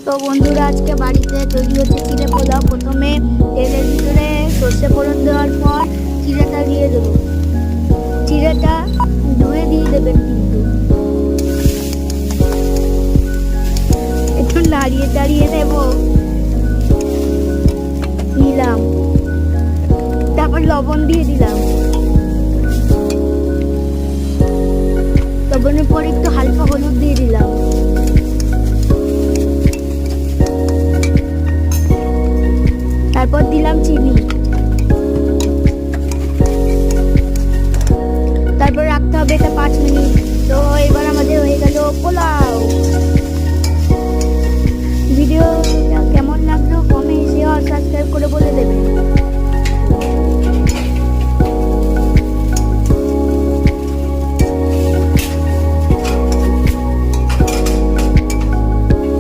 তো বন্ধুরা, আজকে বাড়িতে তৈরি হচ্ছে চিড়ে পোলাও। প্রথমে তেলের ভিতরে সর্ষে ফোড়ন দেওয়ার পর চিড়েটা দিয়ে দেবো। চিড়েটা ধুয়ে দিয়ে দেবেন, কিন্তু একটু নাড়িয়ে টাড়িয়ে নিলাম। তারপর লবণ দিয়ে দিলাম। লবণের পর একটু হালকা হলুদ